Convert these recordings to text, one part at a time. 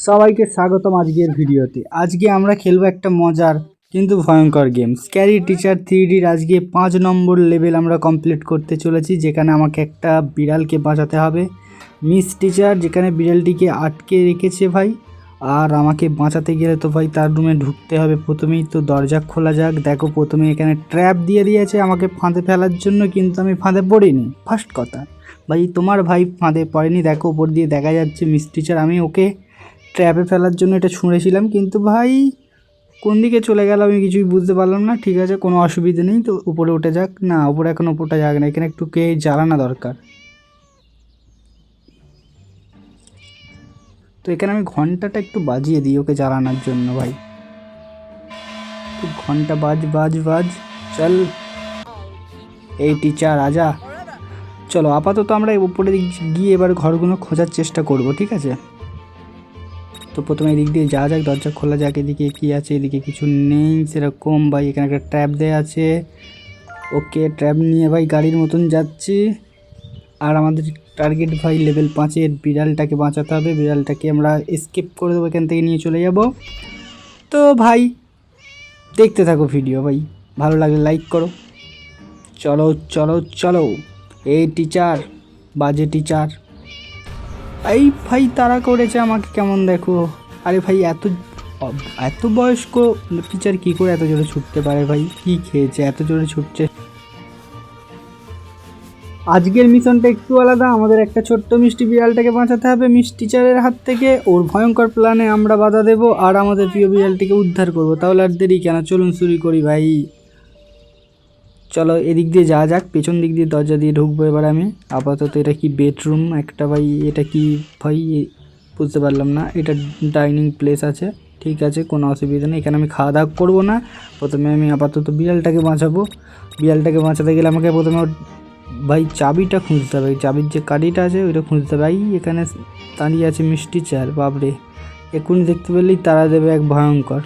সবাইকে স্বাগতম আজকের ভিডিওতে। আজকে আমরা খেলবো একটা মজার কিন্তু ভয়ঙ্কর গেম, স্ক্যারি টিচার 3Dর। আজকে 5 নম্বর লেভেল আমরা কমপ্লিট করতে চলেছি, যেখানে আমাকে একটা বিড়ালকে বাঁচাতে হবে। মিস টিচার যেখানে বিড়ালটিকে আটকে রেখেছে ভাই, আর আমাকে বাঁচাতে গেলে তো ভাই তার রুমে ঢুকতে হবে। প্রথমেই তো দরজা খোলা যাক। দেখো প্রথমে এখানে ট্র্যাপ দিয়ে দিয়েছে আমাকে ফাঁদে ফেলার জন্য, কিন্তু আমি ফাঁদে পড়িনি। ফার্স্ট কথা ভাই, তোমার ভাই ফাঁদে পড়েনি। দেখো উপর দিয়ে দেখা যাচ্ছে মিস টিচার। আমি ওকে ট্র্যাপে ফেলার জন্য এটা ছুঁড়েছিলাম, কিন্তু ভাই কোন দিকে চলে গেল আমি কিছুই বুঝতে পারলাম না। ঠিক আছে, কোনো অসুবিধা নেই। তো উপরে উঠে যাক। না, উপরে এখন উপরটা যাক না, এখানে একটু কে জ্বালানা দরকার। তো এখানে আমি ঘন্টাটা একটু বাজিয়ে দিই ওকে জ্বালানোর জন্য ভাই। তো ঘন্টা বাজ বাজ বাজ, চল এই টিচার আজা। চলো আপাতত আমরা উপরে গিয়ে এবার ঘরগুলো খোঁজার চেষ্টা করব, ঠিক আছে? তো প্রথমে এদিক দিয়ে যাওয়া যাক, দরজা খোলা যাক। এদিকে কি আছে? এদিকে কিছু নেই সেরকম ভাই। এখানে একটা ট্র্যাপ দেওয়া আছে। ওকে, ট্র্যাপ নিয়ে ভাই গাড়ির মতন যাচ্ছি। আর আমাদের টার্গেট ভাই লেভেল 5-এর বিড়ালটাকে বাঁচাতে হবে। বিড়ালটাকে আমরা এসকেপ করে দেবো, এখান থেকে নিয়ে চলে যাব। তো ভাই দেখতে থাকো ভিডিও ভাই, ভালো লাগলে লাইক করো। চলো চলো চলো, এই টিচার, বাজে টিচার। এই ভাই তারা করেছে আমাকে কেমন দেখো। আরে ভাই এত এত বয়স্ক টিচার কী করে এত জোরে ছুটতে পারে ভাই? কি খেয়েছে এত জোরে ছুটছে? আজকের মিশনটা একটু আলাদা। আমাদের একটা ছোট্ট মিষ্টি বিড়ালটাকে বাঁচাতে হবে মিস টিচারের হাত থেকে। ওর ভয়ঙ্কর প্ল্যানে আমরা বাধা দেবো আর আমাদের প্রিয় বিড়ালটিকে উদ্ধার করবো। তাহলে আর দেরি কেন, চলুন শুরু করি ভাই। চলো এদিক দিয়ে যাওয়া যাক, পেছন দিক দিয়ে দরজা দিয়ে ঢুকবো এবার আমি। আপাতত এটা কি বেডরুম একটা ভাই? এটা কি ভাই বুঝতে পারলাম না। এটা ডাইনিং প্লেস আছে, ঠিক আছে, কোনো অসুবিধা নেই। এখানে আমি খাওয়া দাওয়া করবো না। প্রথমে আমি আপাতত বিড়ালটাকে বাঁচাবো। বিড়ালটাকে বাঁচাতে গেলে আমাকে প্রথমে ভাই চাবিটা খুঁজতে হবে। চাবির যে কাঠিটা আছে ওইটা খুঁজতে হবে। ভাই এখানে দাঁড়িয়ে আছে মিষ্টি চার, বাপরে এক্ষুনি দেখতে পেলেই তারা দেবে এক ভয়ঙ্কর।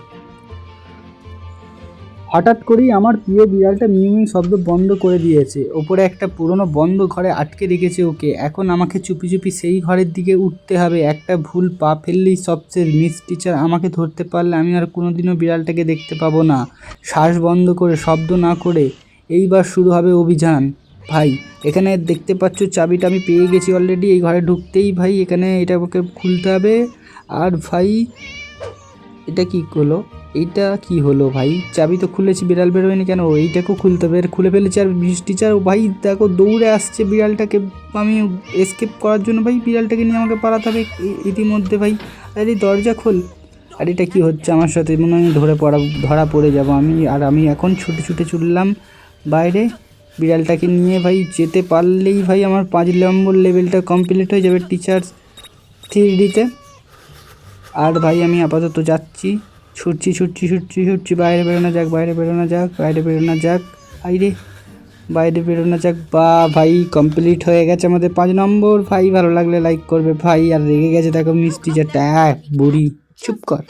হঠাৎ করেই আমার প্রিয় বিড়ালটা মিউ মিউ শব্দ বন্ধ করে দিয়েছে। ওপরে একটা পুরনো বন্ধ ঘরে আটকে রেখেছে ওকে। এখন আমাকে চুপি চুপি সেই ঘরের দিকে উঠতে হবে। একটা ভুল পা ফেললেই সব শেষ। মিস টিচার আমাকে ধরতে পারলে আমি আর কোনোদিনও বিড়ালটাকে দেখতে পাবো না। শ্বাস বন্ধ করে, শব্দ না করে এইবার শুরু হবে অভিযান। ভাই এখানে দেখতে পাচ্ছ চাবিটা আমি পেয়ে গেছি অলরেডি। এই ঘরে ঢুকতেই ভাই এখানে এটা আমাকে খুলতে হবে। আর ভাই এটা কি হলো? এইটা কি হলো ভাই? চাবি তো খুলেছি, বিড়াল বেরোয়নি কেন? এইটাকেও খুলতে হবে। খুলে ফেলেছি। আর টিচার ভাই দেখো দৌড়ে আসছে বিড়ালটাকে আমি এসকেপ করার জন্য। ভাই বিড়ালটাকে নিয়ে আমাকে পালাতে হবে ইতিমধ্যে ভাই। আরে দরজা খোল। আর এটা কী হচ্ছে আমার সাথে? মনে হয় ধরা পড়ে যাব আমি। আর আমি এখন ছুটে ছুটে চললাম বাইরে। বিড়ালটাকে নিয়ে ভাই যেতে পারলেই ভাই আমার 5 নম্বর লেভেলটা কমপ্লিট হয়ে যাবে টিচার 3Dতে। আর ভাই আমি আপাতত যাচ্ছি, ছুটছি ছুটছি ছুটছি ছুটছি। বাইরে বেরোনো যাক, বাইরে বেরোনো যাক, বাইরে বেরোনো যাক। আইরে বাইরে বেরোনো যাক। বা ভাই কমপ্লিট হয়ে গেছে আমাদের 5 নম্বর। ভাই ভালো লাগলে লাইক করবে ভাই। আর রেগে গেছে দেখো মিষ্টি যেটা, বুড়ি চুপ কর।